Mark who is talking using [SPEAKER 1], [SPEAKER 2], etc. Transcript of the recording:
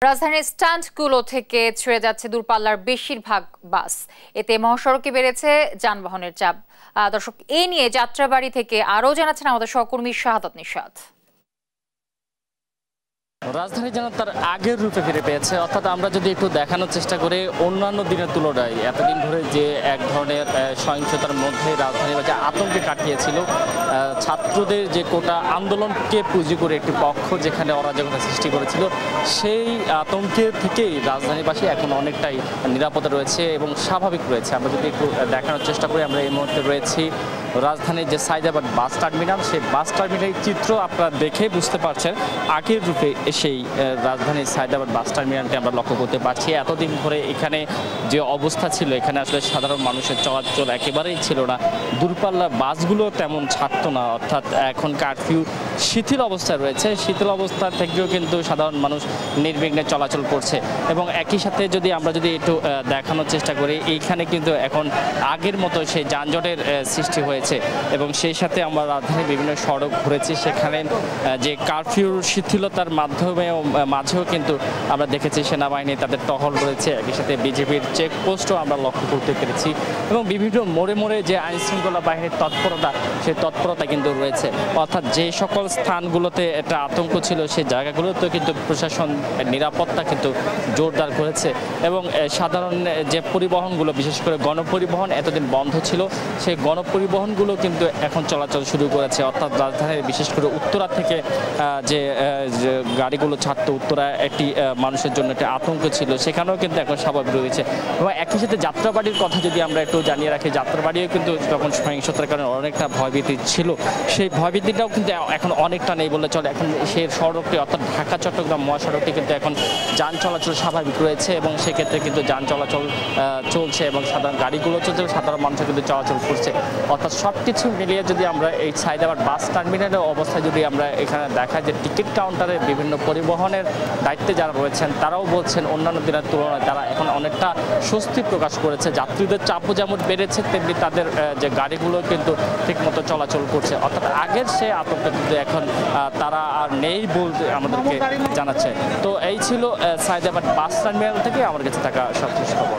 [SPEAKER 1] রাজধানীর স্ট্যান্ডগুলো থেকে ছেড়ে যাচ্ছে দূরপাল্লার বেশিরভাগ বাস। এতে মহাসড়কে বেড়েছে যানবাহনের চাপ। দর্শক, এ নিয়ে যাত্রাবাড়ি থেকে আরও জানাচ্ছেন আমাদের সহকর্মী শাহাদাত নিশাত।
[SPEAKER 2] রাজধানী যেন তার আগের রূপে ফিরে পেয়েছে, অর্থাৎ আমরা যদি একটু দেখানোর চেষ্টা করি অন্যান্য দিনের তুলনায় এতদিন ধরে যে এক ধরনের সহিংসতার মধ্যে রাজধানী যে আতঙ্কে কাটিয়েছিল, ছাত্রদের যে কোটা আন্দোলনকে পুঁজি করে একটি পক্ষ যেখানে অরাজকতা সৃষ্টি করেছিল, সেই আতঙ্কের থেকেই রাজধানীবাসী এখন অনেকটাই নিরাপদে রয়েছে এবং স্বাভাবিক রয়েছে। আমরা যদি একটু দেখানোর চেষ্টা করি, আমরা এই মুহূর্তে রয়েছি রাজধানীর যে সাইদাবাদ বাস টার্মিনাল, সেই বাস টার্মিনালের চিত্র আপনারা দেখে বুঝতে পারছেন আগের রূপে সেই রাজধানীর সাইদাবাদ বাস টার্মিনালটি আমরা লক্ষ্য করতে পারছি। এতদিন ধরে এখানে যে অবস্থা ছিল, এখানে আসলে সাধারণ মানুষের চলাচল একেবারেই ছিল না, দূরপাল্লার বাসগুলো তেমন ছাড়তো না, অর্থাৎ এখন কারফিউ শিথিল অবস্থায় রয়েছে। শিথিল অবস্থা থেকেও কিন্তু সাধারণ মানুষ নির্বিঘ্নে চলাচল করছে এবং একই সাথে আমরা যদি একটু দেখানোর চেষ্টা করি, এইখানে কিন্তু এখন আগের মতো সেই যানজটের সৃষ্টি হয়েছে এবং সেই সাথে আমরা রাজধানীর বিভিন্ন সড়ক ঘুরেছি, সেখানে যে কারফিউর শিথিলতার মাঝেও কিন্তু আমরা দেখেছি সেনাবাহিনী তাদের টহল রয়েছে, একই সাথে বিজেপির চেকপোস্টও আমরা লক্ষ্য করতে পেরেছি এবং বিভিন্ন মোড়ে মোড়ে যে আইনশৃঙ্খলা বাহিনীর তৎপরতা, সেই তৎপরতা কিন্তু রয়েছে। অর্থাৎ যে সকল স্থানগুলোতে একটা আতঙ্ক ছিল, সেই জায়গাগুলোতেও কিন্তু প্রশাসন নিরাপত্তা কিন্তু জোরদার করেছে এবং সাধারণ যে পরিবহনগুলো, বিশেষ করে গণপরিবহন এতদিন বন্ধ ছিল, সেই গণপরিবহনগুলো কিন্তু এখন চলাচল শুরু করেছে। অর্থাৎ রাজধানীর বিশেষ করে উত্তরা থেকে যে গাড়িগুলো ছাড়তো, উত্তরা একটি মানুষের জন্য একটা আতঙ্ক ছিল, সেখানেও কিন্তু এখন স্বাভাবিক রয়েছে। এবং একই সাথে যাত্রাবাড়ির কথা যদি আমরা একটু জানিয়ে রাখি, যাত্রাবাড়িও কিন্তু যখন সহিংসতার কারণে অনেকটা ভয়ভীতি ছিল, সেই ভয়ভীতিটাও কিন্তু এখন অনেকটা নেই বলে চলে। এখন সেই সড়কটি, অর্থাৎ ঢাকা চট্টগ্রাম মহাসড়কটি কিন্তু এখন যান চলাচল স্বাভাবিক রয়েছে এবং সেক্ষেত্রে কিন্তু যান চলাচল চলছে এবং সাধারণ গাড়িগুলো চলছে, সাধারণ মানুষ কিন্তু চলাচল করছে। অর্থাৎ সব কিছু মিলিয়ে যদি আমরা এই সাইদাবাদ বাস টার্মিনালের অবস্থায় যদি আমরা এখানে দেখা যে টিকিট কাউন্টারে বিভিন্ন পরিবহনের দায়িত্বে যারা রয়েছেন, তারাও বলছেন অন্যান্য দিনের তুলনায় তারা এখন অনেকটা স্বস্তি প্রকাশ করেছে। যাত্রীদের চাপও যেমন বেড়েছে, তেমনি তাদের যে গাড়িগুলো কিন্তু ঠিকমতো চলাচল করছে। অর্থাৎ আগের সে আতঙ্ক কিন্তু এখন তারা আর নেই বলতে আমাদেরকে জানাচ্ছে। তো এই ছিল সাইদাবাদ বাস টার্মিনাল থেকে আমার কাছে থাকা সবচেয়ে খবর।